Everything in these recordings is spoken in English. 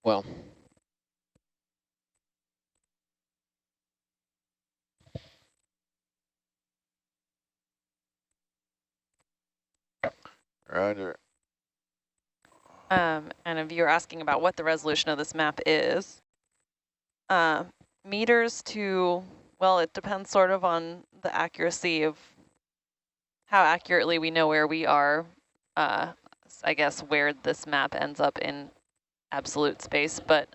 Well, Roger. And if you're asking about what the resolution of this map is, meters to, well, it depends sort of on the accuracy of how accurately we know where we are. I guess where this map ends up in absolute space, but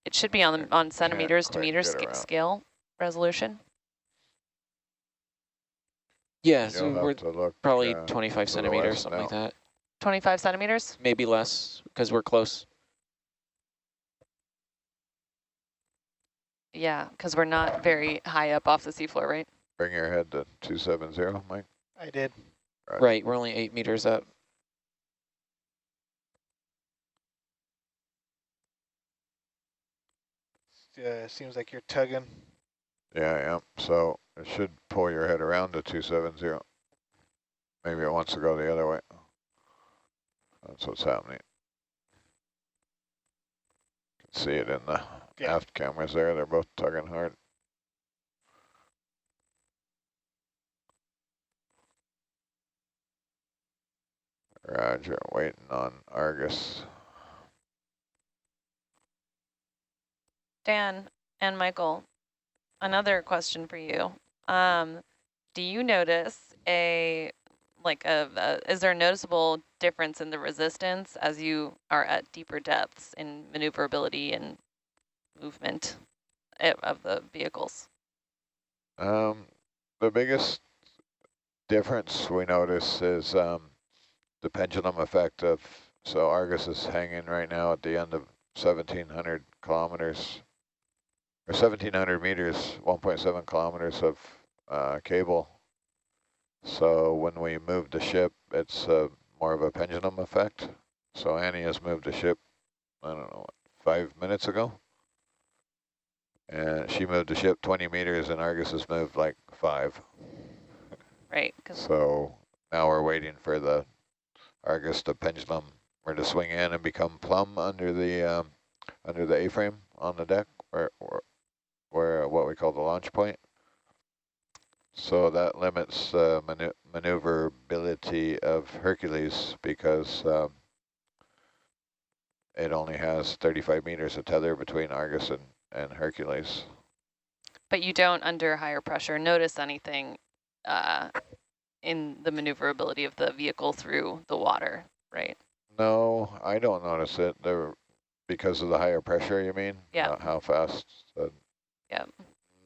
it should be on centimeters to meters scale resolution. yeah, so You'll we're have to look probably 25 to the centimeters, west something now. like that. 25 centimeters? Maybe less, because we're close. Yeah, because we're not very high up off the seafloor, right? Bring your head to 270, Mike. I did. Roger. Right, we're only 8 meters up. Seems like you're tugging. Yeah, I am. So it should pull your head around to 270. Maybe it wants to go the other way. That's what's happening. You can see it in the aft cameras there. They're both tugging hard. Roger, waiting on Argus. Dan and Michael, another question for you. Do you notice is there a noticeable difference in the resistance as you are at deeper depths in maneuverability and movement of the vehicles? The biggest difference we notice is the pendulum effect of, so Argus is hanging right now at the end of 1,700 kilometers, or 1,700 meters, 1.7 kilometers of cable. So when we move the ship, it's more of a pendulum effect. So Annie has moved the ship, I don't know, 5 minutes ago. And she moved the ship 20 meters and Argus has moved like 5. Right. So now we're waiting for the Argus to pendulum or to swing in and become plumb under the A-frame on the deck, where what we call the launch point. So that limits maneuverability of Hercules because it only has 35 meters of tether between Argus and Hercules. But you don't, under higher pressure, notice anything in the maneuverability of the vehicle through the water, right? No, I don't notice it. Because of the higher pressure, you mean? Yeah. How fast? Yeah.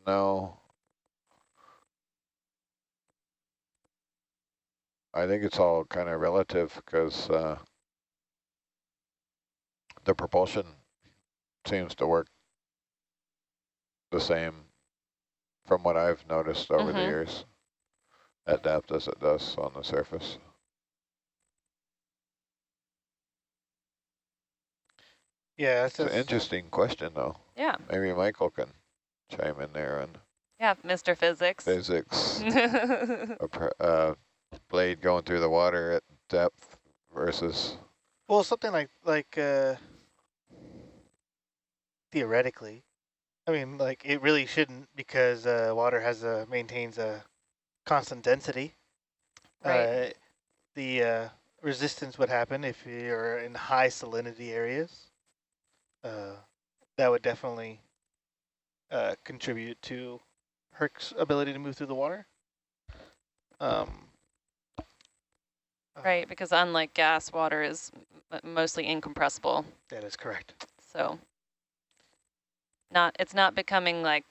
No. I think it's all kind of relative because the propulsion seems to work the same from what I've noticed over the years at depth as it does on the surface. Yeah, it's an interesting question, though. Yeah. Maybe Michael can chime in there on. Yeah, Mr. Physics. Physics. Blade going through the water at depth versus. Well, something like theoretically, I mean, like it really shouldn't because water maintains a constant density. Right. The resistance would happen if you're in high salinity areas. That would definitely contribute to Herc's ability to move through the water. Right, because unlike gas, water is mostly incompressible. That is correct. So it's not becoming like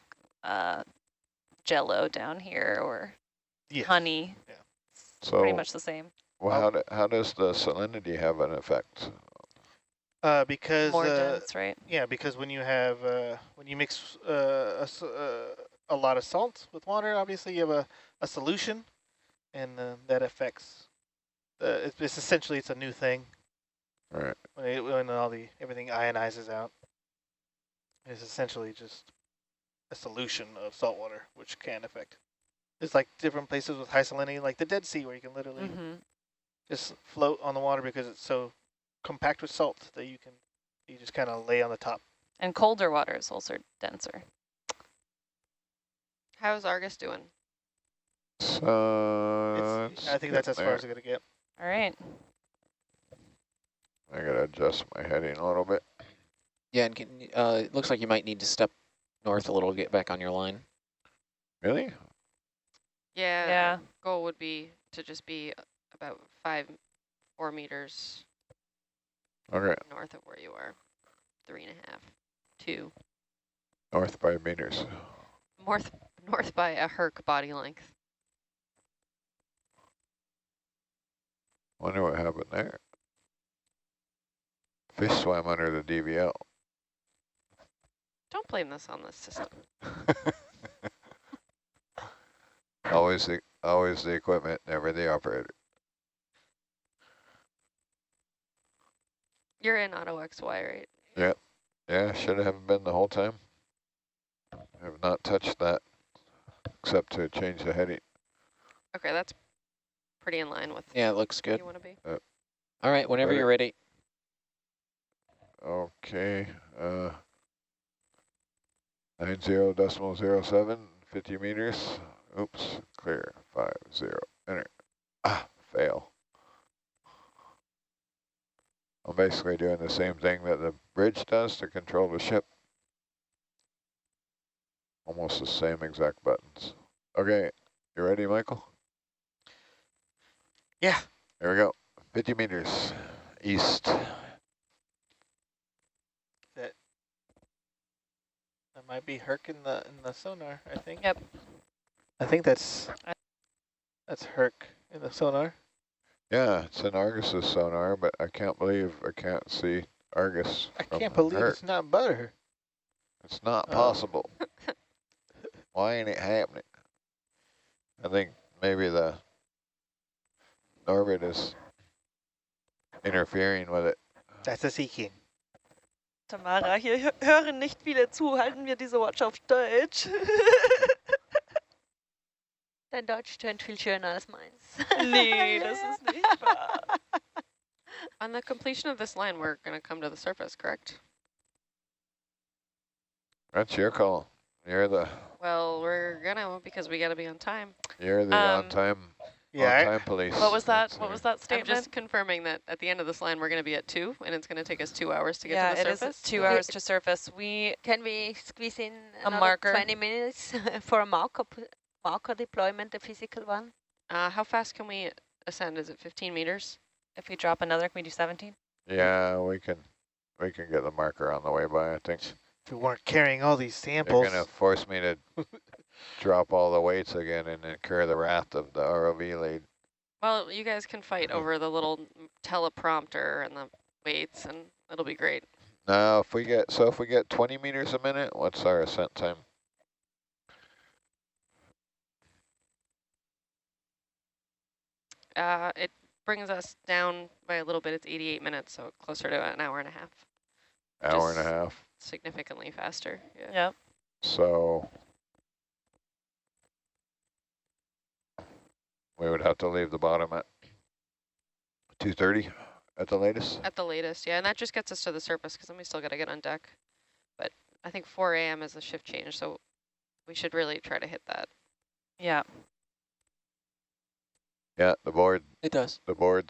Jello down here or honey. Yeah. It's pretty much the same. Well, how does the salinity have an effect? Because more dense, right? Yeah, because when you have when you mix a lot of salt with water, obviously you have a solution, and that affects. It's essentially it's a new thing. Right. When everything ionizes out, it's essentially just a solution of salt water, which can affect. It's like different places with high salinity, like the Dead Sea, where you can literally just float on the water because it's so compact with salt that you can You just kind of lay on the top. And colder water is also denser. How's Argus doing? So I think that's as far as it's going to get. All right. I gotta adjust my heading a little bit. Yeah, and it looks like you might need to step north a little to get back on your line. Really? Yeah. Goal would be to just be about 4 meters Okay. north of where you are. 3.5, 2. North 5 meters. North by a Herc body length. Wonder what happened there. Fish swam under the DVL. Don't blame this on the system. always the equipment, never the operator. You're in Auto XY, right? Yep. Yeah, should have been the whole time. Have not touched that except to change the heading. Okay, that's pretty in line with Yeah, it looks where good. you want to be. All right, whenever Ready. you're ready. Okay. 90.07, 50 meters. Oops, clear. 50, enter. Fail. I'm basically doing the same thing that the bridge does to control the ship. Almost the same exact buttons. Okay, you ready, Michael? Yeah. There we go. 50 meters east. That might be Herc in the sonar, I think. Yep. I think that's Herc in the sonar. Yeah, it's an Argus's sonar, but I can't believe I can't see Argus. I from can't believe Herc. it's not butter. It's not Oh. possible. Why ain't it happening? I think maybe the orbit is interfering with it. That's a sea king. Tamara, hier hören nicht viele zu. Halten wir diese Watch auf Deutsch. Dein Deutsch tönt viel schöner als meins. Nee, das ist nicht wahr. On the completion of this line, we're going to come to the surface, correct? That's your call. You're the Well, we're gonna because we got to be on time. on time police. What was that? That's What was that I'm statement? just confirming that at the end of this line, we're going to be at 2, and it's going to take us 2 hours to get Yeah, to the it surface. is 2 hours to surface. We Can we squeeze in A another marker? 20 minutes for a marker deployment, the physical one? How fast can we ascend? Is it 15 meters? if we drop another, can we do 17? Yeah, we can get the marker on the way by, I think. If we weren't carrying all these They're samples. going to force me to drop all the weights again and incur the wrath of the ROV lead. Well, you guys can fight over the little teleprompter and the weights, and it'll be great. Now, if we get 20 meters a minute, what's our ascent time? It brings us down by a little bit. It's 88 minutes, so closer to an hour and a half. Hour and a Just half. Significantly faster. Yeah. Yep. So we would have to leave the bottom at 2:30 at the latest. At the latest, yeah, and that just gets us to the surface because then we still got to get on deck. But I think 4 a.m. is the shift change, so we should really try to hit that. Yeah. Yeah, the board It does.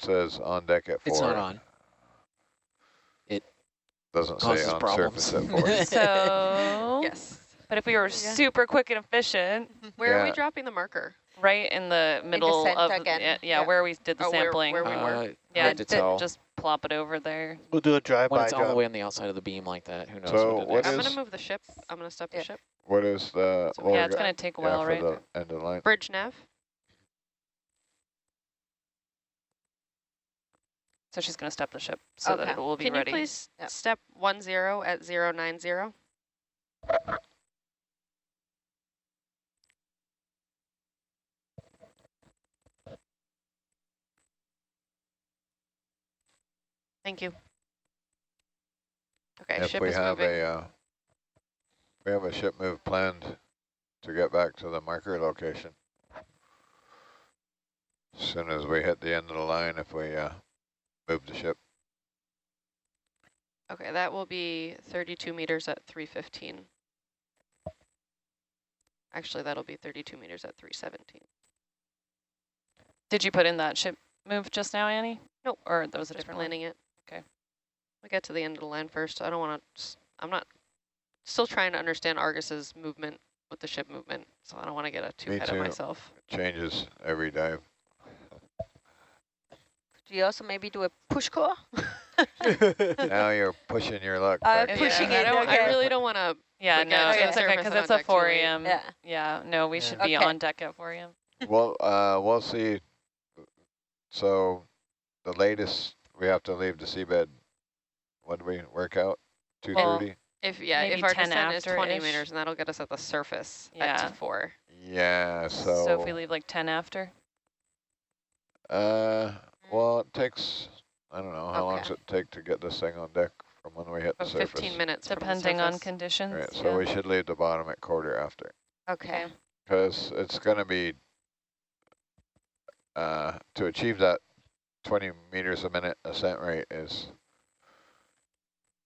says on deck at 4. It's not on. Doesn't say Causes on problems. surface at 4. So, Yes. but if we were super quick and efficient, Where are we Yeah. dropping the marker? right in the middle center of again. yeah, Yeah. where we did the Oh, where sampling. we were. Yeah, Hard to tell. just plop it over there. We'll do a When drive-by it's all the job. way on the outside of the beam like that, who knows So what what it is. I'm is- going to move the ship. I'm going to step Yeah. the ship. What is the... So well, Yeah, we it's got- going to take a yeah, while, for right? the end of the line. Bridge nav. So she's going to step the ship so that Okay. it will be Can ready. you please Yep. step 10 at 090? Thank you. Okay, If ship we is have moving. a ship move planned to get back to the marker location. As soon as we hit the end of the line, if we move the ship. Okay, that will be 32 meters at 315. Actually, that'll be 32 meters at 317. Did you put in that ship move just now, Annie? Nope. Or that was a Just different one? planning it. Okay. We get to the end of the line first. I don't want to, I'm not, still trying to understand Argus's movement with the ship movement, so I don't want to get too ahead of myself. Changes every dive. Do you also maybe do a push core? Now you're pushing your luck. back pushing again. it, I okay. really don't want to. Yeah, Like, no, to the it's okay surface because and it's on a deck too 4 late. a.m. Yeah. Yeah, no, we should be Okay. on deck at 4 a.m. Well, we'll see. So the latest we have to leave the seabed. What do we work out? 2:30. If Maybe our 10 descent is 20 after-ish. meters, and that'll get us at the surface Yeah. at 4. Yeah. So if we leave like 10 after? Well, it takes, I don't know, how long does Okay. it take to get this thing on deck from when we hit the About surface? 15 minutes Depending on from the surface. conditions. Right, so yeah. we should leave the bottom at quarter after. Okay. Because it's going to be, to achieve that 20 meters a minute ascent rate is,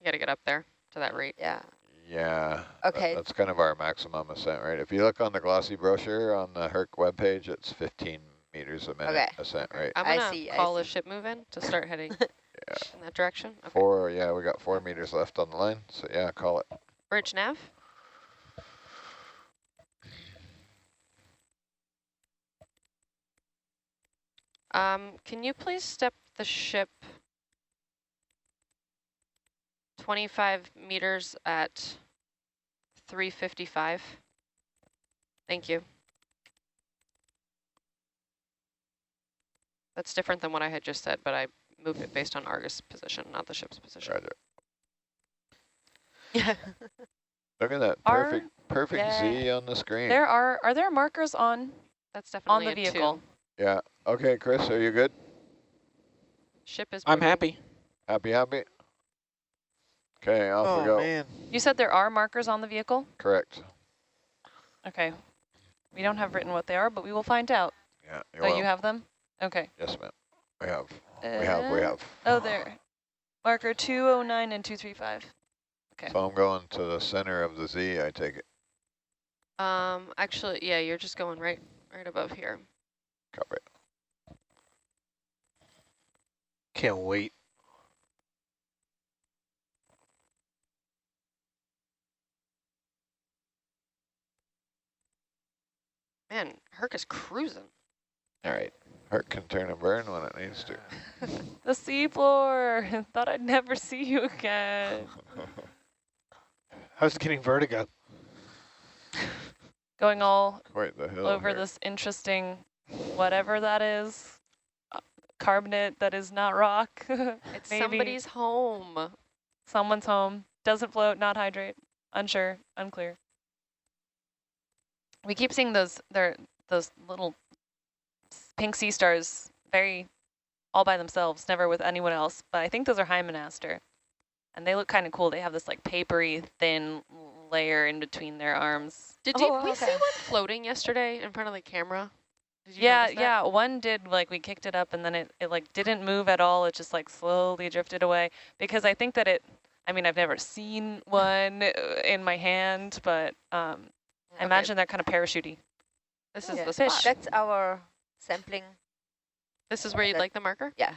You got to get up there to that rate. Yeah. yeah. Okay. That's kind of our maximum ascent rate. If you look on the glossy brochure on the Herc webpage, it's 15 meters a minute ascent rate. I'm I going see, to I call a see. ship move in to start heading Yeah. in that direction. Okay. 4, yeah, we got 4 meters left on the line. So yeah, call it. Bridge nav. Can you please step the ship 25 meters at 355? Thank you. That's different than what I had just said, but I moved it based on Argus position, not the ship's position. Roger. Yeah. Look at that perfect Z on the screen. Are there markers on That's definitely the a vehicle? 2. Yeah. Okay, Chris, are you good? Ship is I'm moving. happy. Happy? Okay, off we Oh go. man. You said there are markers on the vehicle? Correct. Okay. We don't have written what they are, but we will find out. Yeah. Oh, you have them? Okay. Yes, ma'am. We have. Uh, We have. Oh, there. Marker 209 and 235. Okay. So I'm going to the center of the Z, I take it. Actually, yeah, you're just going right above here. Copy. Can't wait. Man, Herc is cruising. All right. Herc can turn and burn when it needs to. The seafloor. Thought I'd never see you again. I was getting vertigo. Going all Quite the hill over here. this interesting, whatever that is, carbonate that is not rock. It's Maybe. somebody's home. Someone's home. Doesn't float, not hydrate. Unsure, unclear. We keep seeing those little pink sea stars very all by themselves, never with anyone else. But I think those are hymenaster. And they look kind of cool. They have this like papery thin layer in between their arms. Did Oh, we see okay. one floating yesterday in front of the camera? Did you Yeah, notice that? yeah. One did, like, we kicked it up and then it like didn't move at all. It just like slowly drifted away because I think that I mean, I've never seen one in my hand, but I imagine they're kind of parachutey. This is Yeah. the spot. That's our sampling. This is where you'd that- like the marker? Yeah.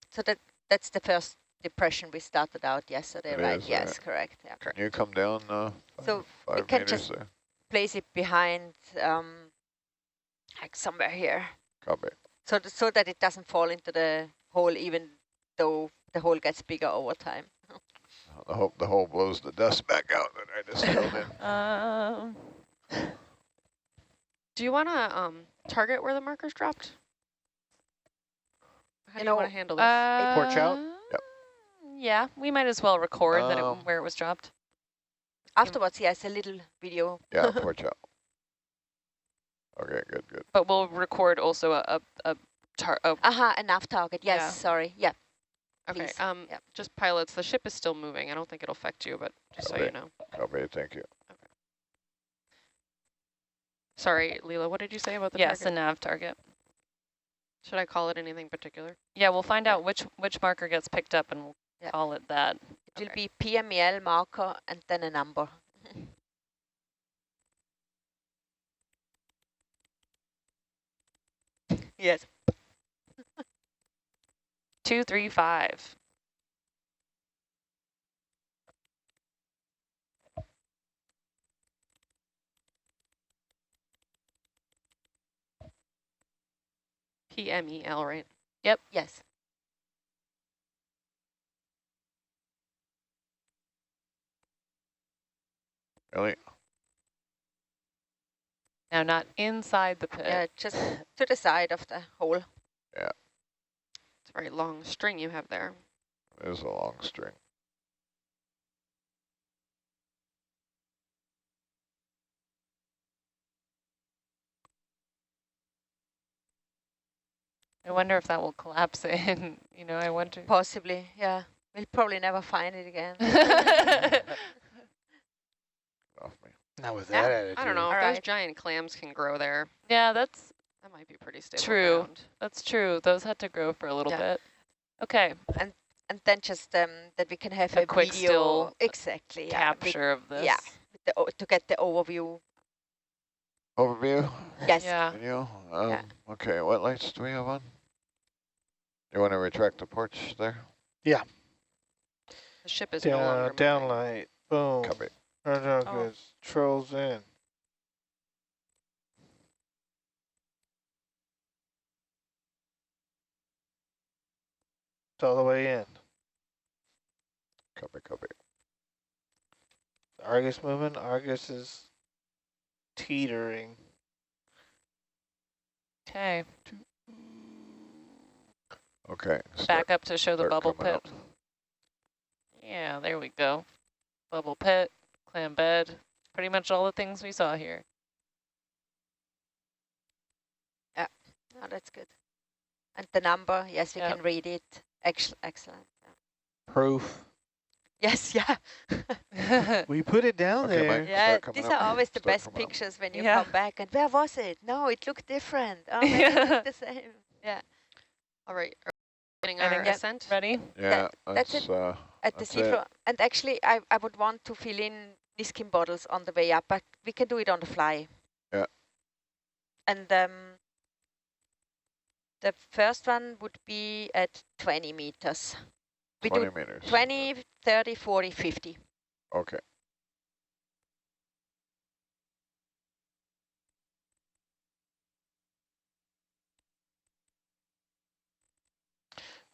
So that's the first depression we started out yesterday, It right? is, Yes, correct. Yeah. Can you come down So we 5 can meters just there? place it behind, like somewhere here, Copy. so that it doesn't fall into the hole, even though the hole gets bigger over time. I hope the hole blows the dust back out that I just filled in. Do you want to target where the marker's dropped? How do you want to handle this? Porch out? Yep. Yeah, we might as well record Um, where it was dropped. Afterwards, yes, a little video. Yeah, porch out. Okay, good. But we'll record also a Aha, enough target. Yes, Yeah. sorry. Yeah. Okay, please. Yep. just pilots, the ship is still moving. I don't think it'll affect you, but just so you Okay. know. Copy, thank you. Sorry, Leela, what did you say about the yes, a target? nav target. Should I call it anything particular? Yeah, we'll find out which marker gets picked up and we'll Yeah. call it that. It will be PMEL marker and then a number. Yes. 235. PMEL, right? Yes. Really? Now, not inside the pit. Yeah, just to the side of the hole. It's a very long string you have there. It is a long string. I wonder if that will collapse in. You know, I wonder. Possibly, yeah. We'll probably never find it again. Off me. Not with Yeah, that attitude. I don't know, if All those right. giant clams can grow there, Yeah, that's that might be pretty stable true. ground. That's true. Those had to grow for a little Yeah. bit. Okay, And then just that we can have A a quick video. still Exactly, yeah. capture of this. yeah. To get the overview. Overview? Yes. Yeah. Video? Yeah. Okay, what lights do we have on? You want to retract the porch there? The ship is no longer Down moving. light. Boom. Copy. Radar Oh. goods. Trolls in. It's all the way in. Copy, copy. Argus moving. Argus is teetering. Okay, Okay. back up to show the start bubble coming pit. Yeah, there we go. Bubble pit, clam bed, pretty much all the things we saw here. Oh, that's good. And the number, yes, we Yep. can read it. Excellent. Proof. Yes, yeah. We put it down Okay, there. Mike. Yeah, Start coming these up. are always the Start best coming up. pictures when you Yeah. come back. And where was it? No, it looked different. Oh, maybe it looked the same. Yeah, All right, are we getting I our think ascent? Ready? Yeah, that's it. At the That's it. seafloor. And actually, I would want to fill in Niskin bottles on the way up, but we can do it on the fly. Yeah. And the first one would be at 20 meters. We 20 do meters. 20, 30, 40, 50. Okay.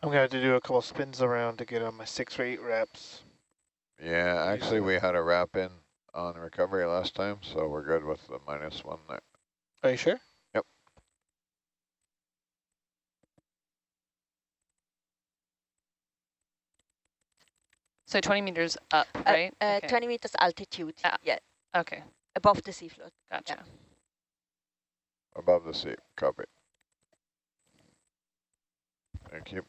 I'm going to have to do a couple spins around to get on my 6 or 8 reps. Yeah, actually Usually. we had a wrap in on recovery last time, so we're good with the -1 there. Are you sure? Yep. So 20 meters up, right? Okay. 20 meters altitude. Yeah. Yeah, Okay, above the seafloor. gotcha. Above the sea. Copy. Thank you.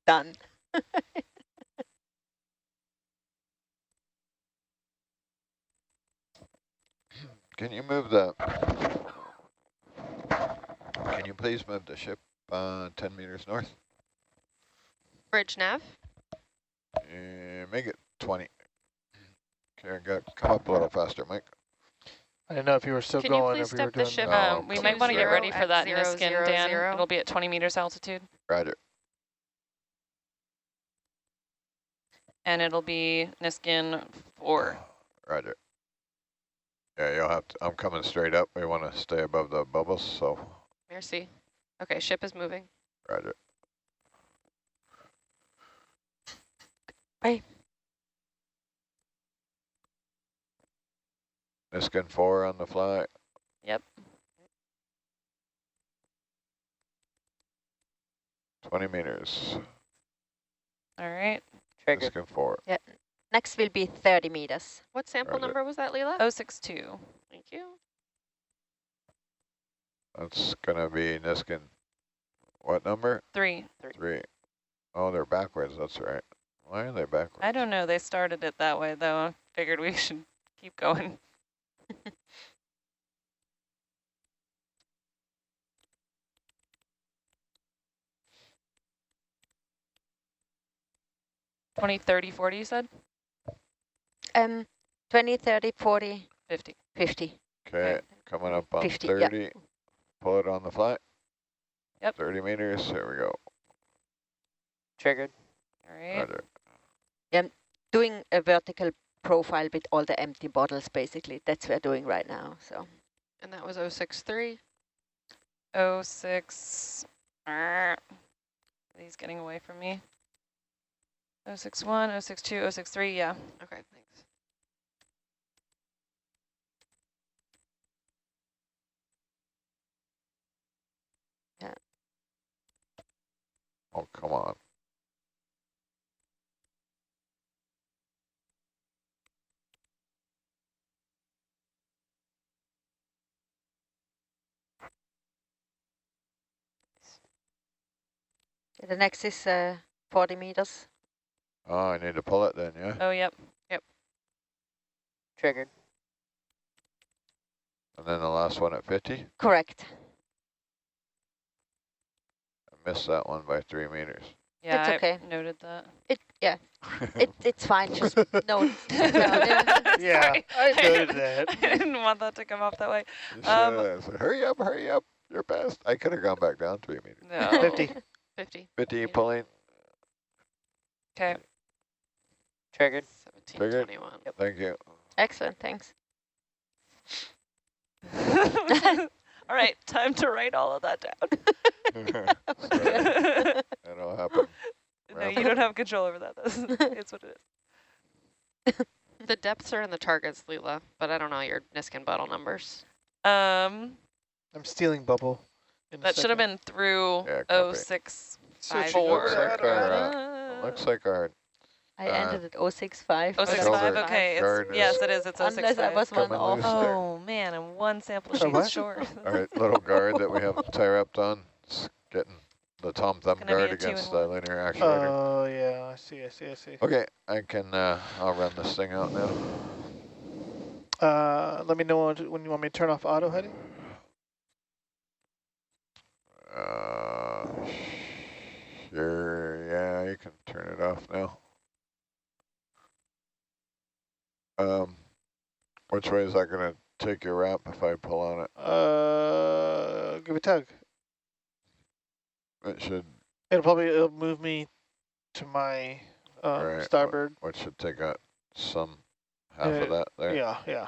Done. Can you move the... Can you please move the ship 10 meters north? Bridge nav? Make it 20. Okay, come up a little faster, Mike. I didn't know if you were still Can you going please or if you were step the doing ship No. We might want to get 20 ready for that at Niskin, 000. Dan. It'll be at 20 meters altitude. Roger. And it'll be Niskin 4. Roger. Yeah, you'll have to... I'm coming straight up. We want to stay above the bubbles, so... Merci. Okay, ship is moving. Roger. Bye. Niskin 4 on the fly. Yep. 20 meters. All right. Trigger. Niskin 4. Yeah. Next will be 30 meters. What sample Roger. number was that, Leela? 062. Thank you. That's going to be Niskin. What number? 3. 3. Oh, they're backwards. That's right. Why are they backwards? I don't know. They started it that way, though. I figured we should keep going. 20, 30, 40, you said? 20, 30, 40, 50. 50. Okay, coming up on 50, 30. yeah. Pull it on the flat. Yep. 30 meters. Here we go. Triggered. All right. Roger. Doing a vertical profile with all the empty bottles, basically. That's what we're doing right now. So. And that was 063. 06. He's getting away from me. 061, 062, 063, yeah. Okay, thanks. Oh, come on. The next is 40 meters. Oh, I need to pull it then, yeah? Oh, yep. Triggered. And then the last one at 50? Correct. I missed that one by 3 meters. Yeah, That's okay. I noted that. It's fine. Just no. Yeah, Sorry. I noted that. I didn't want that to come off that way. You should have said, hurry up, you're best. I could have gone back down 3 meters. No. 50. 50. 50 pulling. Okay. Triggered. 1721. Yep. Thank you. Excellent. Thanks. All right, time to write all of that down. That'll happen. No, you don't have control over that. It's what it is. The depths are in the targets, Leela, but I don't know your Niskin bottle numbers. I'm stealing bubble. That should have been through Yeah, copy. 0654. Looks like our I ended at 065. 065, Shoulder okay. guard Yes, is it is. It's Unless I 065. was one coming off. loose there. Oh, man, I'm one sample Oh, sheet what? short. Our little guard that we have tie wrapped on, it's getting the Tom Thumb Gonna be guard a 2 against in the 1. linear actuator. Oh, yeah, I see. Okay, I can, I'll run this thing out now. Let me know when you want me to turn off auto heading. Sure, yeah, you can turn it off now. Which way is that gonna take your ramp if I pull on it? Give it a tug. It should, It'll move me to my right, starboard. which should take out some half of that there. Yeah. Yeah.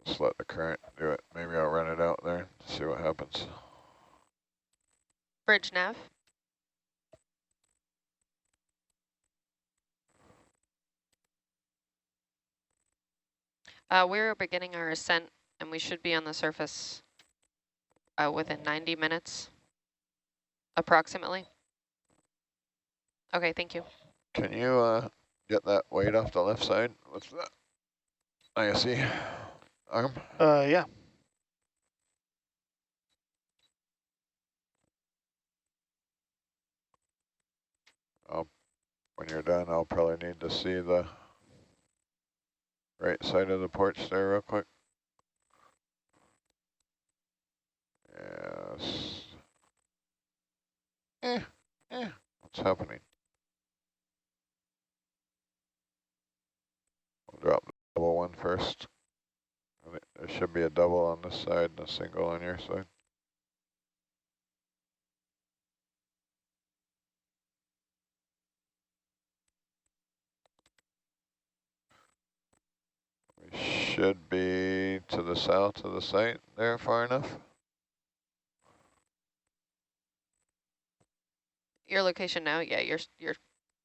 Just let the current do it. Maybe I'll run it out there, see what happens. Bridge nav. We're beginning our ascent, and we should be on the surface within 90 minutes, approximately. Okay, thank you. Can you get that weight off the left side? What's that? ISE arm? Yeah. When you're done, I'll probably need to see the right side of the porch there real quick. Yes. What's happening? I'll drop the double one first. There should be a double on this side and a single on your side. We should be to the south of the site there far enough. Your location now? Yeah, you're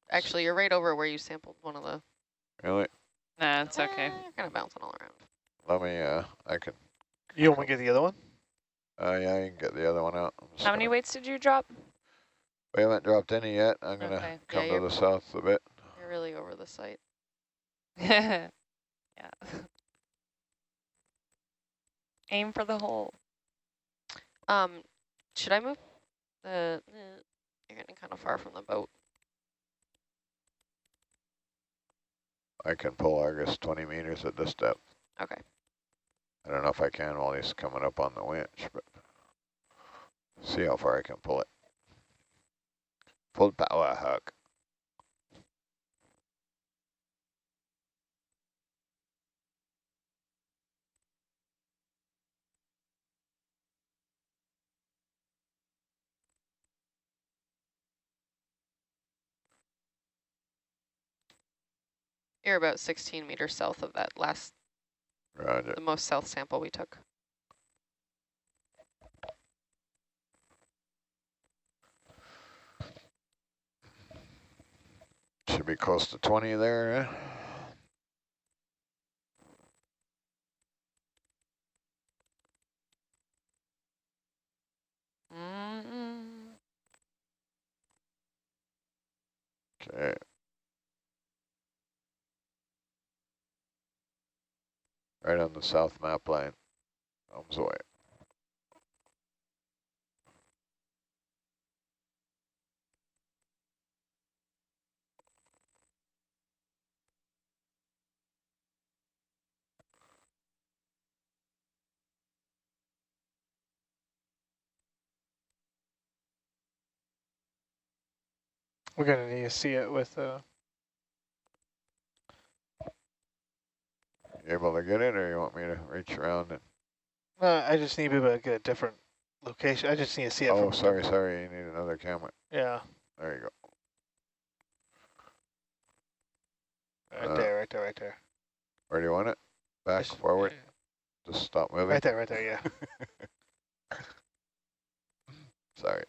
actually you're right over where you sampled one of the. Really? Nah, it's okay. You're kind of bouncing all around. Let me, I can. You want me to get the other one? Yeah, I can get the other one out. How many weights did you drop? We haven't dropped any yet. I'm going to Okay. come Yeah, to the south a bit. You're really over the site. Yeah. Aim for the hole. Should I move the? You're getting kind of far from the boat. I can pull Argus 20 meters at this depth. Okay. I don't know if I can while he's coming up on the winch, but see how far I can pull it. Full power hook. You're about 16 meters south of that last, Roger. the most south sample we took. Should be close to 20 there, eh? Okay. Right on the south map line. Arms away. We're going to need to see it with... You able to get it, or you want me to reach around and... I just need to be able to get a different location. I just need to see it Oh, from... sorry, you need another camera. Yeah. There you go. Right there, right there, right there. Where do you want it? Back, Just- forward? Just stop moving? Right there, yeah. Sorry.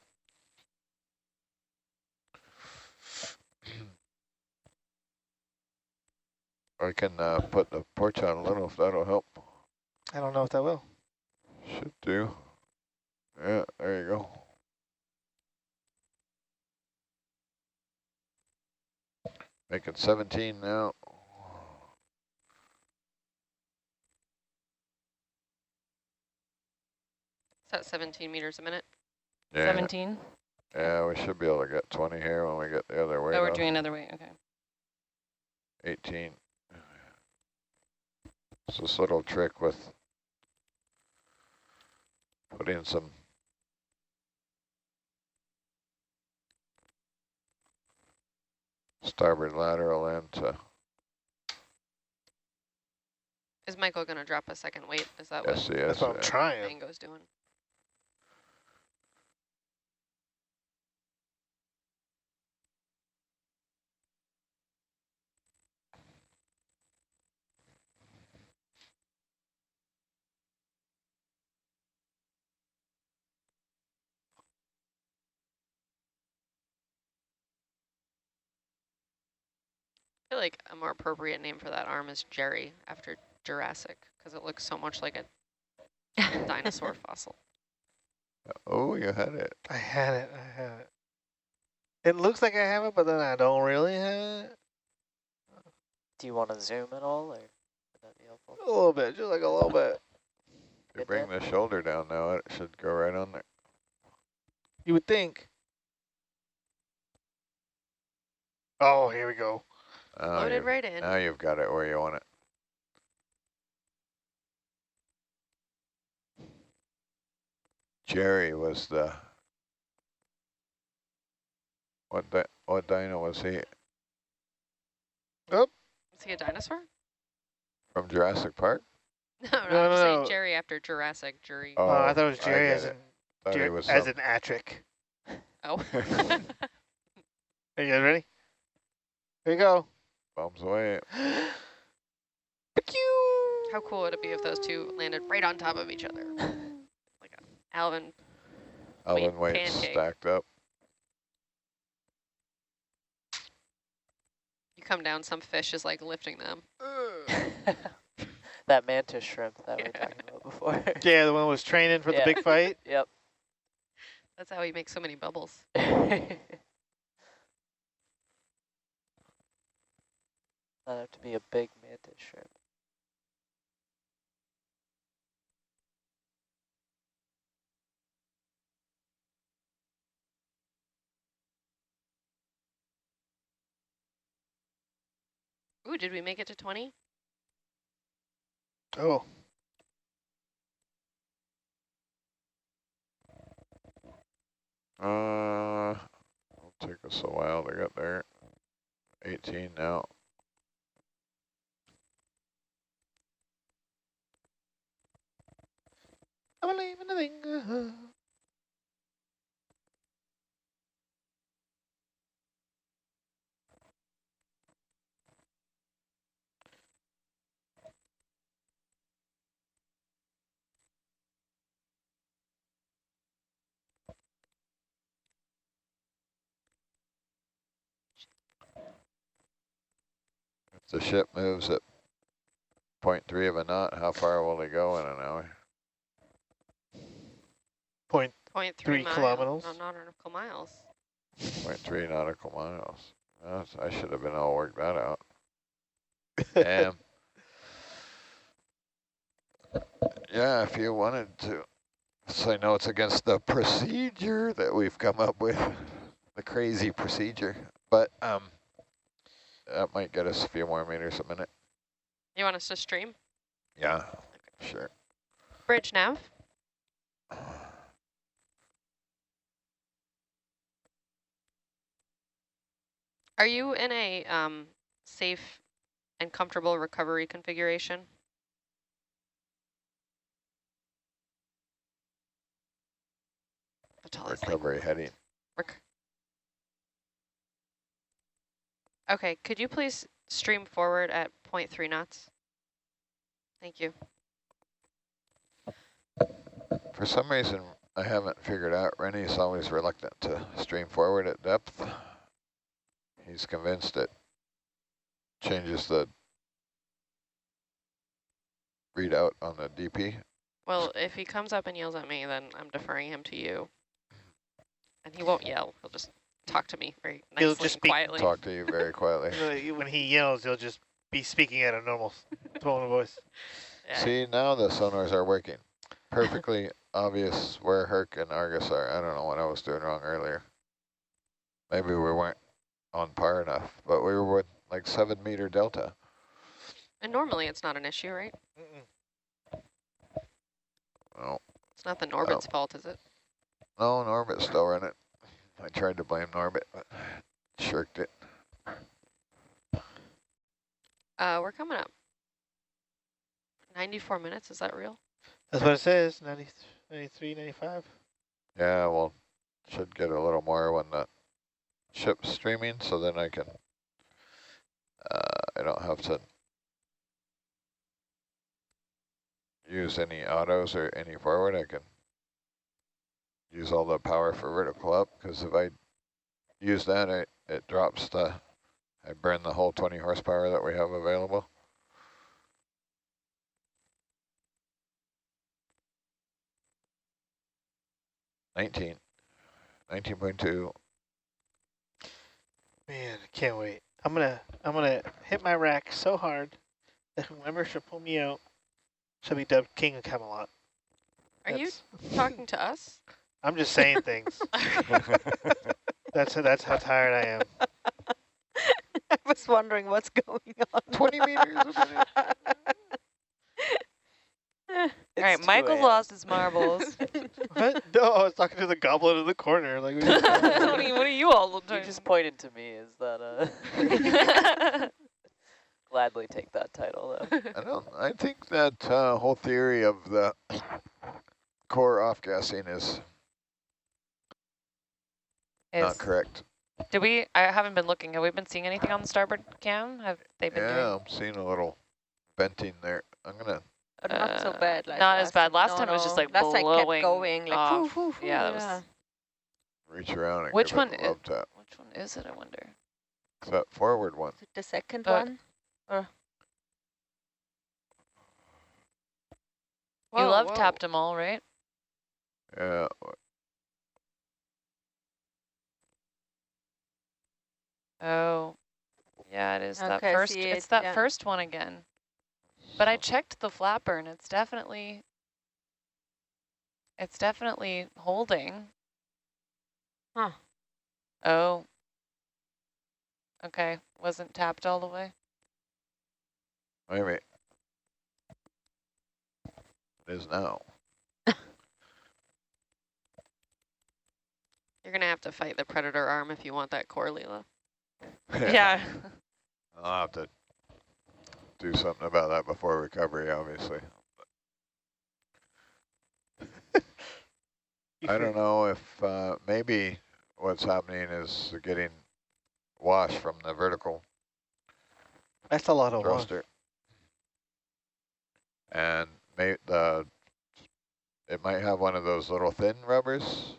I can put the porch on a little if that'll help. I don't know if that will. Should do. Yeah, there you go. Making 17 now. Is that 17 meters a minute? Yeah. 17? Yeah, we should be able to get 20 here when we get the other way. Oh, we're doing another way, okay. 18. It's this little trick with putting some starboard lateral into... Is Michael going to drop a second weight? Is that Yes, what yes. That's what I'm trying. Mango's doing? I feel like a more appropriate name for that arm is Jerry, after Jurassic, because it looks so much like a dinosaur fossil. Oh, you had it. I had it. It looks like I have it, but then I don't really have it. Do you want to zoom at all, or would that be helpful? A little bit, just like a little bit. You bring the shoulder down now, it should go right on there. You would think. Oh, here we go. Loaded right in. Now you've got it where you want it. Jerry was the... What dino was he? Oh. Is he a dinosaur? From Jurassic Park? No, I'm just saying Jerry after Jurassic, Jury. Oh, I thought it was Jerry get as it. in, Thought he was as some- in Atric. Oh. Are you guys ready? Here you go. Bombs away. How cool would it be if those two landed right on top of each other? Like a Alvin Alvin weights pancake. stacked up. You come down, some fish is like lifting them. That mantis shrimp that we were Yeah. talking about before. Yeah, the one was training for the Yeah. big fight. Yep. That's how he makes so many bubbles. That'd have to be a big mantis shrimp. Ooh, did we make it to 20? Oh, It'll take us a while to get there. 18 now. I believe in the thing. If the ship moves at 0.3 of a knot, how far will it go in an hour? 0.3 3 miles. kilometers. No, nautical miles. 0.3 nautical miles. I should have been able to work that out. Damn. Yeah, if you wanted to. So I know it's against the procedure that we've come up with, the crazy procedure, but that might get us a few more meters a minute. You want us to stream? Yeah, sure. Bridge nav. Are you in a safe and comfortable recovery configuration? Recovery heading. Okay, could you please stream forward at 0.3 knots? Thank you. For some reason, I haven't figured out, Rennie's always reluctant to stream forward at depth. He's convinced it changes the readout on the DP. Well, if he comes up and yells at me, then I'm deferring him to you. And he won't yell. He'll just talk to me very He'll nicely just and speak- quietly. Talk to you very quietly. When he yells, he'll just be speaking at a normal tone of voice. Yeah. See, now the sonars are working. Perfectly obvious where Herc and Argus are. I don't know what I was doing wrong earlier. Maybe we weren't on par enough, but we were with like 7 meter delta. And normally it's not an issue, right? Oh, It's not the Norbit's fault, is it? no, Norbit's still running. I tried to blame Norbit, but shirked it. We're coming up. 94 minutes, is that real? That's what it says, 90, 93, 95. Yeah, well, should get a little more when the ship's streaming, so then I can, I don't have to use any autos or any forward. I can use all the power for vertical up, because if I use that, it drops the, I burn the whole 20 horsepower that we have available. Nineteen. 19.2. Man, I can't wait. I'm gonna hit my rack so hard that whoever should pull me out shall be dubbed King of Camelot. Are you talking to us? I'm just saying things. That's how tired I am. I was wondering what's going on. 20 meters a minute. All right, Michael lost his marbles. What? No, I was talking to the goblin in the corner. Like, what are you talking about? What are you all You doing? just pointed to me. Is that gladly take that title though. I think that whole theory of the core off-gassing is not correct. I haven't been looking. Have we been seeing anything on the starboard cam? Have they been doing? Yeah, I'm seeing a little venting there. I'm gonna. But not so bad. Like Not as bad. Last no, time it was just like last time blowing kept going. Like, off. whoo, whoo, whoo, Yeah, that was. Reach around and Which give one it a love tap. Which one is it? I wonder. It's that forward one. Is it the second But- one? Or You love whoa. tapped them all, right? Yeah. Oh, yeah, it is that Okay, I first. see It's it, that yeah. first one again. But I checked the flapper, and it's definitely holding. Huh. Oh. Okay, wasn't tapped all the way. Maybe. It is now. You're going to have to fight the predator arm if you want that core, Leela. Yeah. I'll have to do something about that before recovery, obviously. I don't know if maybe what's happening is getting wash from the vertical That's a lot of water. thruster. And it might have one of those little thin rubbers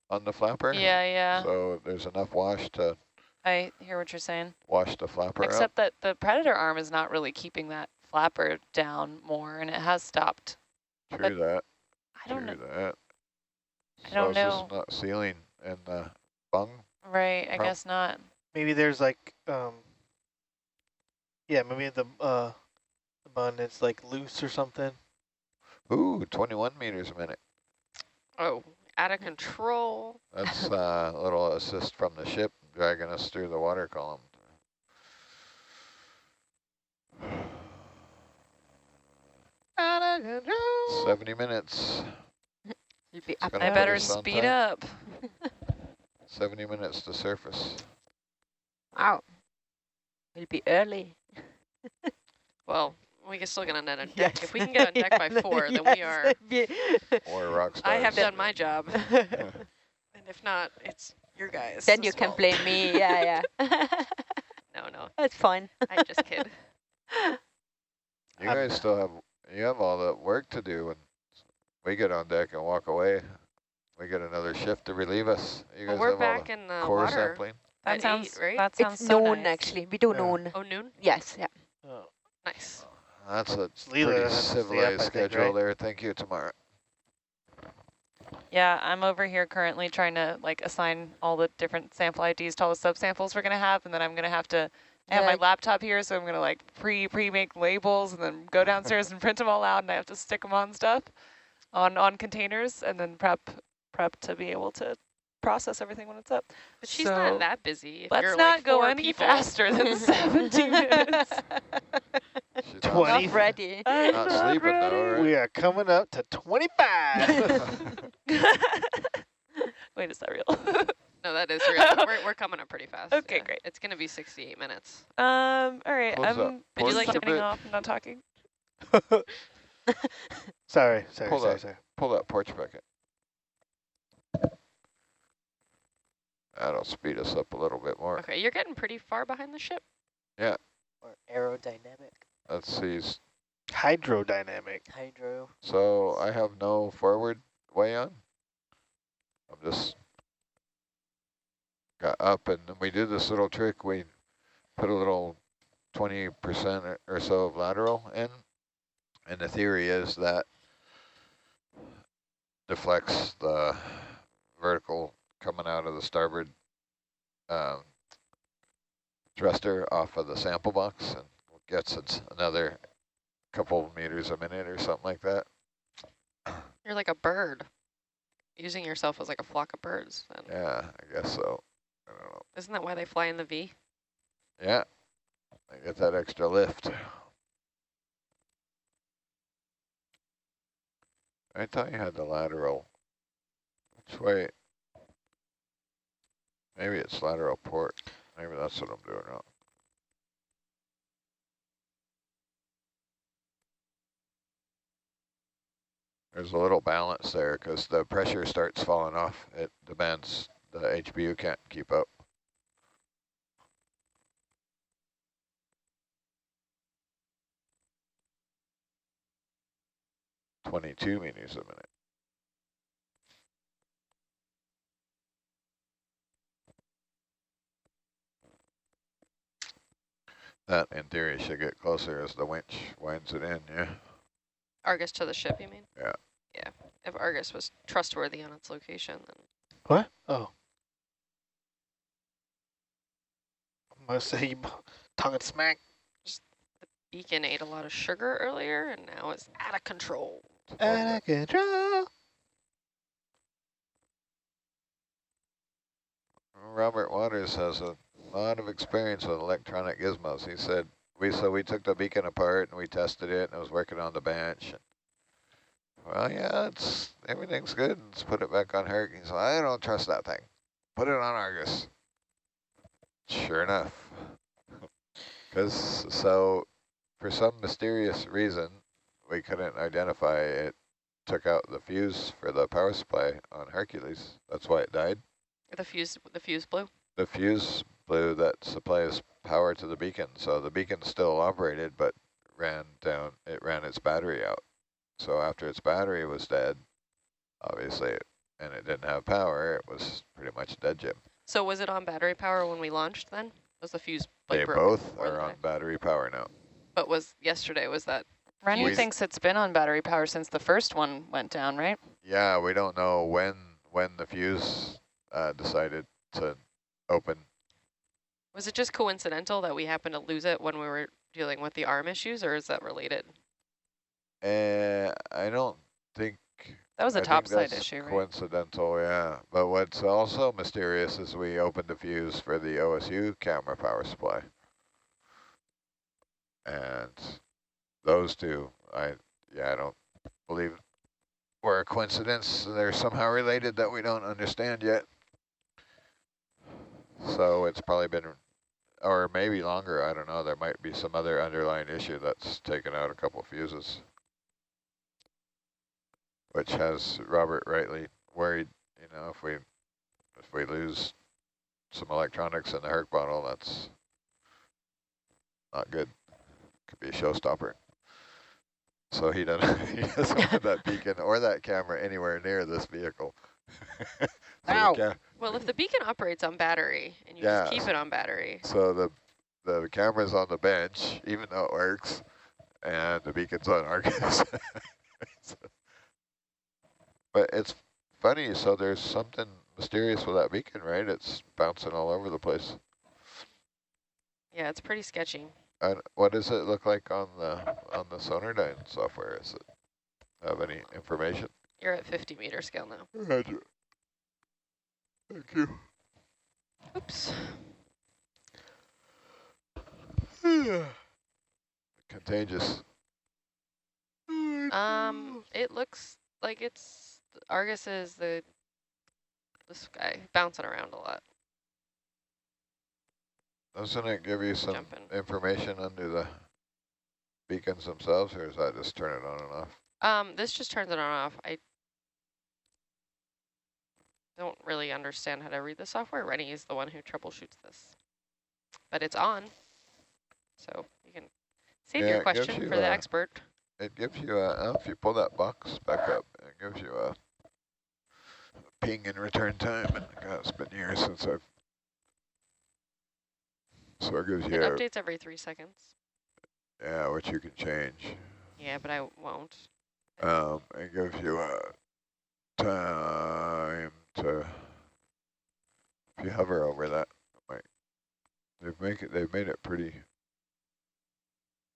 on the flapper. Yeah, yeah. So there's enough wash to I hear what you're saying. wash the flapper up. Except that the predator arm is not really keeping that flapper down more, and it has stopped. True that. I don't know. True that. I don't So know. it's just not sealing in the bung. Right, I guess not. Maybe there's like, yeah, maybe the bun is like loose or something. Ooh, 21 meters a minute. Oh, out of control. That's a little assist from the ship dragging us through the water column. Out of control. 70 minutes. You'll be It's up. gonna I put better us on speed time. up. 70 minutes to surface. Wow. We'll be early. Well, we can still get on deck. If we can get on deck by 4, then we are. Or rock stars. I have done my job. And if not, it's your guys. Then you can blame me. Yeah, yeah. No, That's fine. I just kid. You guys still have all the work to do when we get on deck and walk away. We get another shift to relieve us. You guys Well, we're have all back in the the core water. sampling. That At sounds 8, right? That sounds It's so noon, nice. actually. We do Yeah. noon. Oh, noon? Yes, yeah. Oh. Nice. That's a Leela pretty has to stay up, I civilized think, schedule right? there. Thank you, Tamara. Yeah, I'm over here currently trying to like assign all the different sample IDs to all the subsamples we're gonna have, and then I'm gonna have to have my Yeah. laptop here, so I'm gonna like pre-make labels and then go downstairs and print them all out, and I have to stick them on stuff, on containers, and then prep to be able to process everything when it's up. But she's So, not that busy. If Let's you're not like go 4 any people. faster than 17 minutes. She's 20. Not ready. not sleeping though, right? We are coming up to 25. Wait, is that real? No, that is real. We're coming up pretty fast. Okay, great. It's going to be 68 minutes. All right, Close up. I'm Would you like to signing off. I'm not talking. sorry. Pull that porch bucket. That'll speed us up a little bit more. Okay, you're getting pretty far behind the ship. Or aerodynamic, Let's see. Hydrodynamic. hydro. So I have no forward way on. I'm just got up, and we did this little trick. We put a little 20% or so of lateral in, and the theory is that deflects the vertical coming out of the starboard thruster off of the sample box and gets us another couple meters a minute or something like that. You're like a bird. Using yourself as like a flock of birds. Then. Yeah, I guess so. I don't know. Isn't that why they fly in the V? Yeah, I get that extra lift. I thought you had the lateral. Which way? Maybe it's lateral port. Maybe that's what I'm doing wrong. There's a little balance there because the pressure starts falling off. It demands the HBU can't keep up. .22 meters a minute. That, in theory, should get closer as the winch winds it in, yeah? Argus to the ship, you mean? Yeah. Yeah. If Argus was trustworthy on its location, then... What? Oh. I must say you talking smack. Beacon ate a lot of sugar earlier, and now it's out of control. Out of control. Robert Waters has a lot of experience with electronic gizmos. He said we took the beacon apart and we tested it, and it was working on the bench. And, well, yeah, everything's good. Let's put it back on Herc. He's like, I don't trust that thing. Put it on Argus. Sure enough. So for some mysterious reason, we couldn't identify it. Took out the fuse for the power supply on Hercules. That's why it died. The fuse blew. The fuse blew that supplies power to the beacon. So the beacon still operated, but it ran its battery out. So after its battery was dead, obviously, and it didn't have power, it was pretty much dead, Jim. So was it on battery power when we launched then? Was the fuse like They broken both before are the on dive? battery power now. But was that Rennie We- thinks it's been on battery power since the first one went down, right? Yeah, we don't know when the fuse decided to open. Was it just coincidental that we happened to lose it when we were dealing with the arm issues, or is that related? I don't think That was a I think topside that's issue, right? coincidental, yeah. But what's also mysterious is we opened the fuse for the OSU camera power supply. And those two, I don't believe were a coincidence. They're somehow related that we don't understand yet. So it's probably been, or maybe longer, I don't know. There might be some other underlying issue that's taken out a couple of fuses, which has Robert rightly worried, you know, if we lose some electronics in the Herc bottle, that's not good. Could be a showstopper. So he doesn't want that beacon or that camera anywhere near this vehicle. Ow. Well, if the beacon operates on battery and you just keep it on battery. So the camera's on the bench, even though it works, and the beacon's on Argus. But it's funny, so there's something mysterious with that beacon, right? It's bouncing all over the place. Yeah, it's pretty sketchy. And what does it look like on the Sonardyne software? Does it have any information? You're at 50 meter scale now. Roger. Thank you. Oops. Contagious. It looks like it's Argus is this guy bouncing around a lot. Doesn't it give you some Jumping. information under the beacons themselves, or does that just turn it on and off? This just turns it on and off. I don't really understand how to read the software. Rennie is the one who troubleshoots this. But it's on. So you can save Yeah, your it gives question you for the expert. It gives you a, if you pull that box back up, it gives you a ping in return time. And God, it's been years since I've, so it gives It you, updates every 3 seconds. yeah, which you can change. Yeah, but I won't. It gives you a time to, if you hover over that, they've made it pretty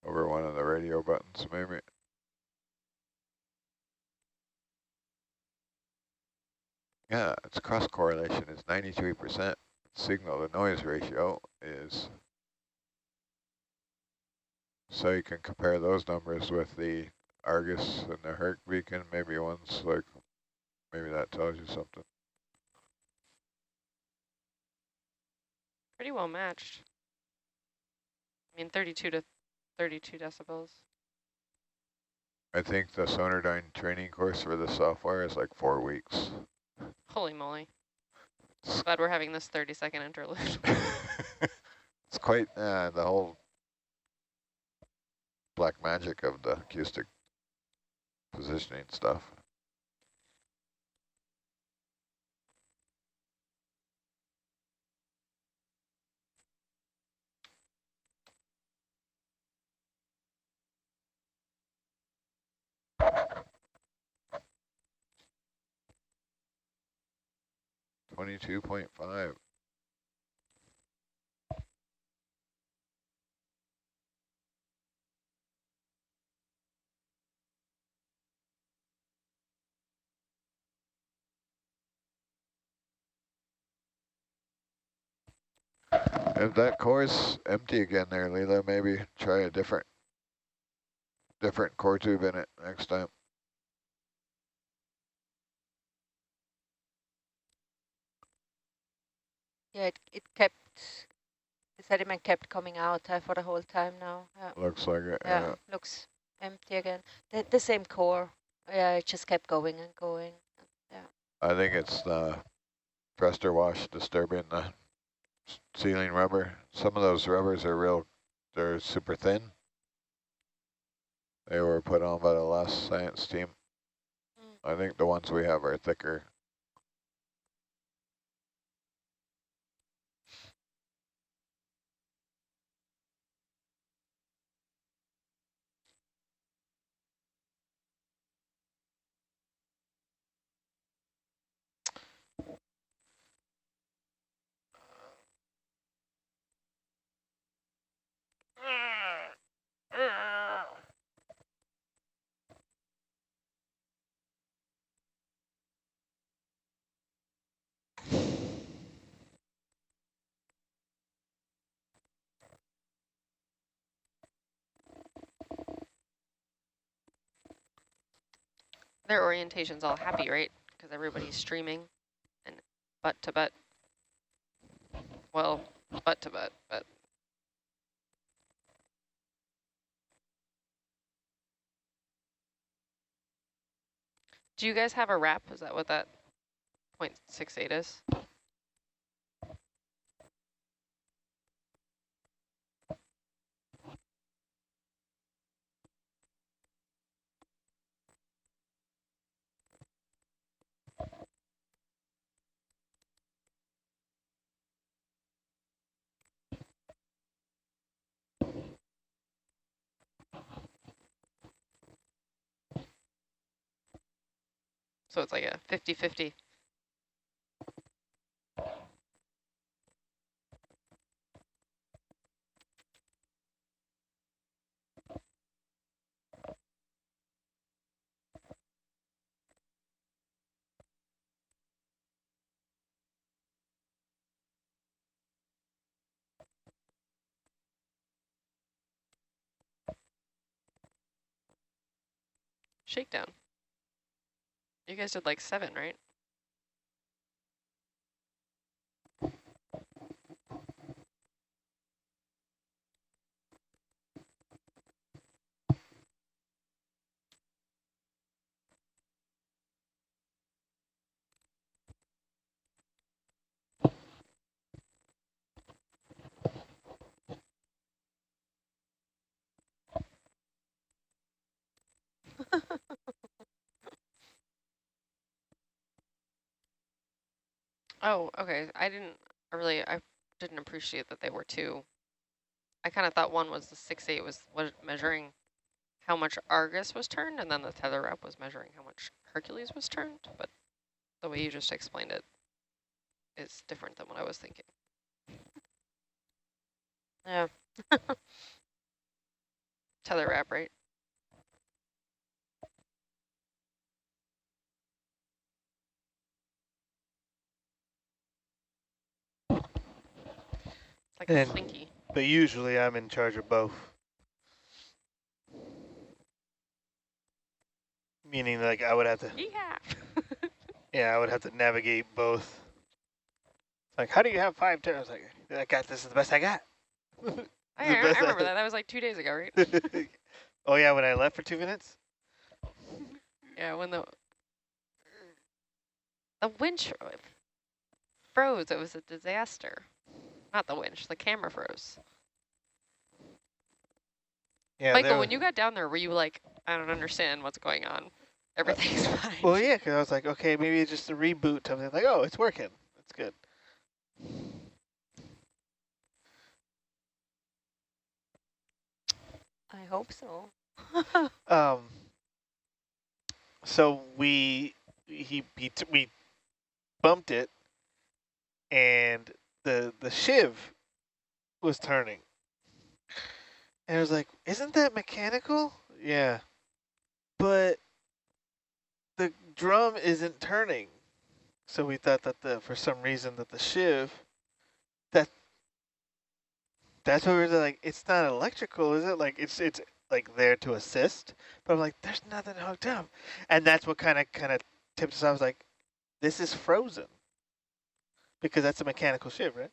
over one of the radio buttons, maybe. Yeah, its cross correlation is 93%. Signal to noise ratio is, so you can compare those numbers with the Argus and the Herc beacon. Maybe one's like, maybe that tells you something. Pretty well matched. I mean, 32 to 32 decibels. I think the Sonardyne training course for the software is like 4 weeks. Holy moly. Glad we're having this 30-second interlude. It's quite the whole black magic of the acoustic positioning stuff. .5. If that core's empty again there, Leela, maybe try a different core tube in it next time. Yeah, the sediment kept coming out for the whole time now. Looks like it, Yeah, yeah. looks empty again. The same core. Yeah, it just kept going and going. Yeah. I think it's the pressure wash disturbing the sealing rubber. Some of those rubbers are they're super thin. They were put on by the last science team. I think the ones we have are thicker. Their orientation's all happy, right? Because everybody's streaming and butt to butt. Well, butt to butt, but. Do you guys have a wrap? Is that what that 0.68 is? So it's like a 50-50. Shakedown. You guys did like 7, right? Oh, okay. I didn't appreciate that they were 2. I kind of thought one was the 6.8 was measuring how much Argus was turned, and then the tether wrap was measuring how much Hercules was turned. But the way you just explained it is different than what I was thinking. Yeah. Tether wrap, right? It's like a slinky. But usually I'm in charge of both. Meaning like I would have to, Yeah. yeah, I would have to navigate both. It's like, how do you have 5 turns? I was like, I got this is the best I got. I remember that. That was like 2 days ago, right? Oh yeah, when I left for 2 minutes? Yeah, when the winch froze, it was a disaster. Not the winch, the camera froze. Yeah, Michael, when you got down there, were you like, I don't understand what's going on. Everything's fine. well, yeah, because I was like, okay, maybe it's just a reboot. Something like, oh, it's working. That's good. I hope so. So we bumped it, and the shiv was turning, and I was like, isn't that mechanical? Yeah, but the drum isn't turning. So we thought that for some reason that the shiv, that That's what we were like, it's not electrical, is it? Like, it's like there to assist. But I'm like, there's nothing hooked up. And that's what kind of tipped us. I was like, this is frozen. Because that's a mechanical ship, right?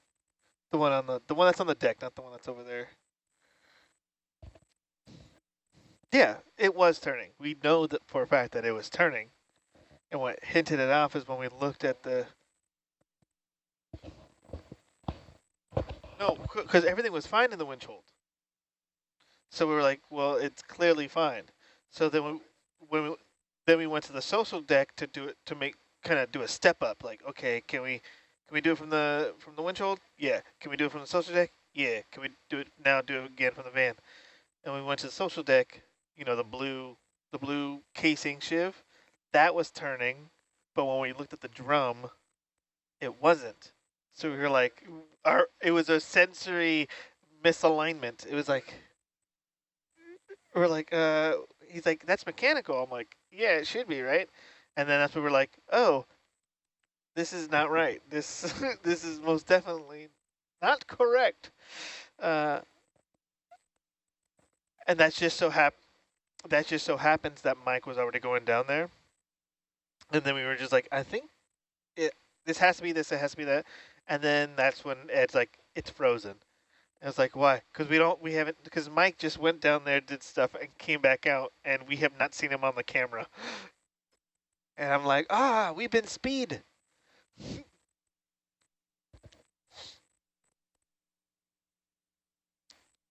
The one on the one that's on the deck, not the one that's over there. Yeah, it was turning. We know that for a fact that it was turning. And what hinted it off is when we looked at the... No, because everything was fine in the winch hold. So we were like, well, it's clearly fine. So then we went to the social deck to do it, to make kind of do a step up. Like, okay, can we do it from the winch hold? Yeah. Can we do it from the social deck? Yeah. Can we do it now? Do it again from the van. And we went to the social deck. You know, the blue casing shiv, that was turning, but when we looked at the drum, it wasn't. So we were like, it was a sensory misalignment. It was like, we're like, he's like, that's mechanical. I'm like, yeah, it should be, right? And then that's when we're like, oh, this is not right. This this is most definitely not correct. And that just so happens that Mike was already going down there. And then we were just like, I think this has to be this, it has to be that. And then that's when Ed's like, it's frozen. And I was like, why? Because Mike just went down there, did stuff, and came back out, and we have not seen him on the camera. And I'm like, we've been speed.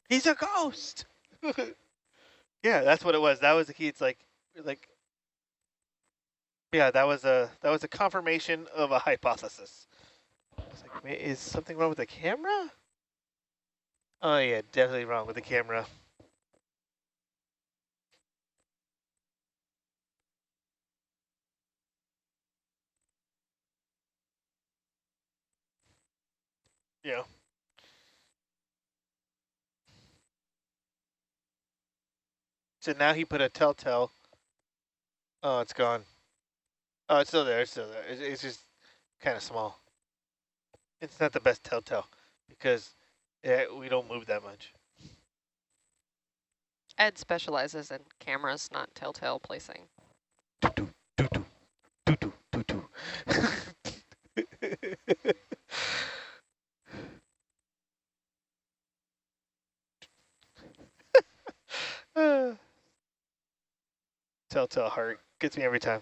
He's a ghost. Yeah, that's what it was. That was the key. It's like, yeah, that was a confirmation of a hypothesis. It's like, is something wrong with the camera? Oh yeah, definitely wrong with the camera. Yeah. So now he put a telltale. Oh, it's gone. Oh, it's still there. It's still there. It's just kind of small. It's not the best telltale because we don't move that much. Ed specializes in cameras, not telltale placing. Telltale heart gets me every time.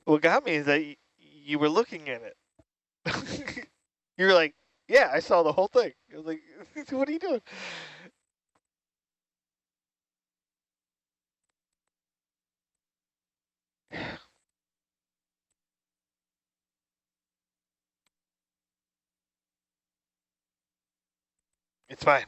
What got me is that you were looking at it. You were like, yeah, I saw the whole thing. I was like, what are you doing? It's fine.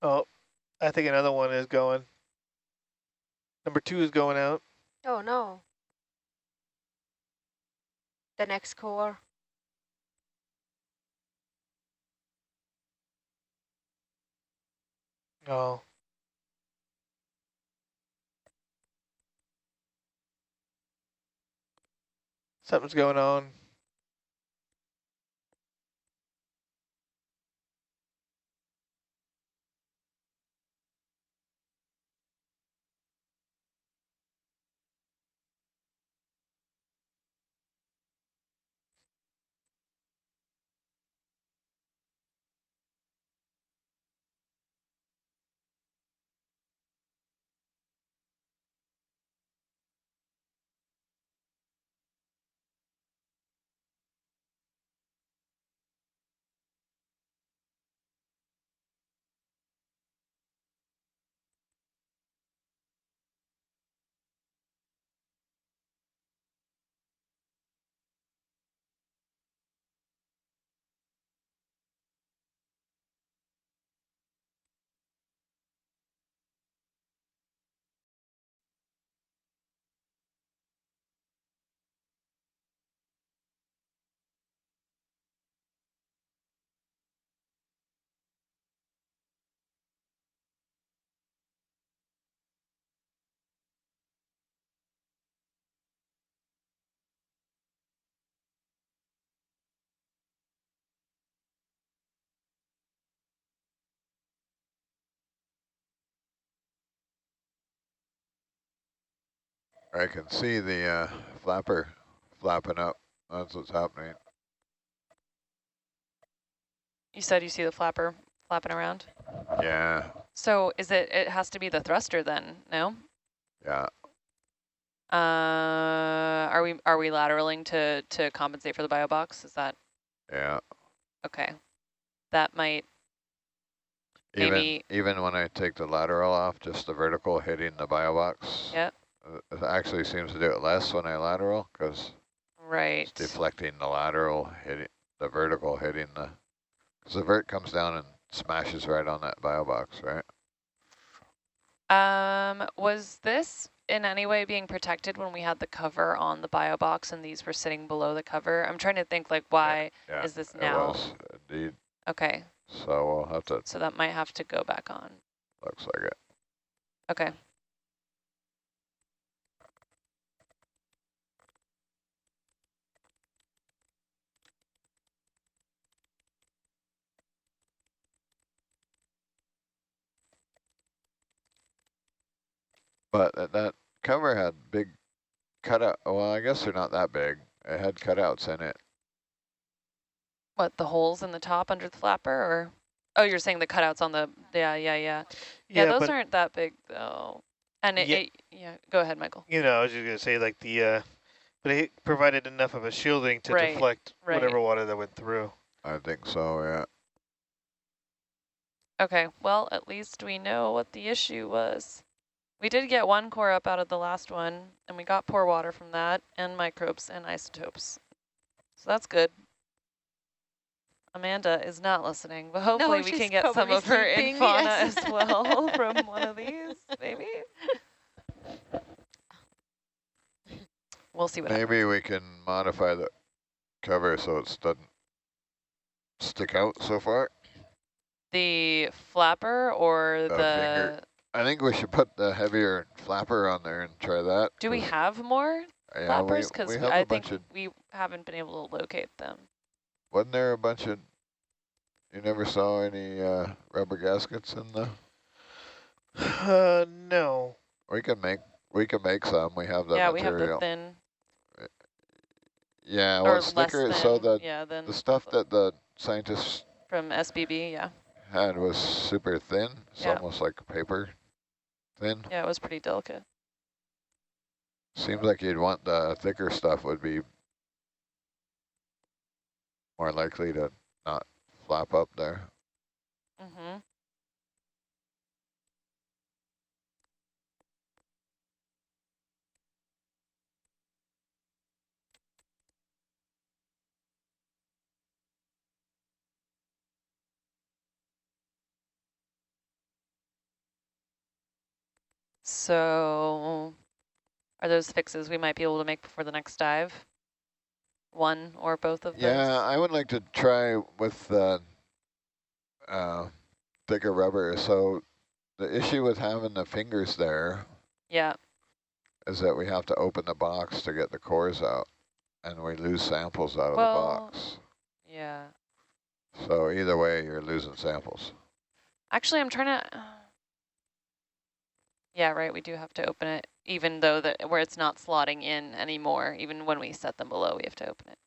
Oh, I think another one is going. Number 2 is going out. Oh no. The next core. Oh. Something's going on. I can see the flapper flapping up. That's what's happening. You said you see the flapper flapping around? Yeah, So is it has to be the thruster then, no? yeah. Are we lateraling to compensate for the bio box? Is that Yeah. okay? That might maybe. Even when I take the lateral off, just the vertical hitting the bio box. Yep. It actually seems to do it less when I lateral because Right. it's deflecting the lateral, hitting the vertical, hitting the. Because the vert comes down and smashes right on that bio box, right? Was this in any way being protected when we had the cover on the bio box and these were sitting below the cover? I'm trying to think like why Yeah, is this it now? was indeed. Okay. So we'll have to. So that might have to go back on. Looks like it. Okay. But that cover had big cutout. Well, I guess they're not that big. It had cutouts in it. What, the holes in the top under the flapper, or? Oh, you're saying the cutouts on the, yeah, those aren't that big though. And yeah, go ahead, Michael. You know, I was just gonna say like but it provided enough of a shielding to deflect whatever water that went through. I think so, yeah. Okay, well, at least we know what the issue was. We did get one core up out of the last one, and we got pore water from that, and microbes and isotopes. So that's good. Amanda is not listening, but hopefully we can get some of her in fauna as well from one of these, maybe. We'll see what Maybe we can modify the cover so it doesn't stick out so far. The flapper or the finger. I think we should put the heavier flapper on there and try that. Do we have more flappers? Because I think we haven't been able to locate them. Wasn't there a bunch of, you never saw any rubber gaskets in the? No. We can make some. We have that material. material. We have the thin. Yeah, well, thicker. So the stuff that the scientists from SBB, had was super thin. It's almost like paper thin. Yeah, it was pretty delicate. Seems like you'd want the thicker stuff would be more likely to not flap up there. Mm-hmm. So are those fixes we might be able to make before the next dive? One or both of those? Yeah, I would like to try with the thicker rubber. So the issue with having the fingers there is that we have to open the box to get the cores out, and we lose samples out of the box. Yeah. So either way, you're losing samples. Actually, I'm trying to... Yeah, right, we do have to open it, even though where it's not slotting in anymore. Even when we set them below, we have to open it.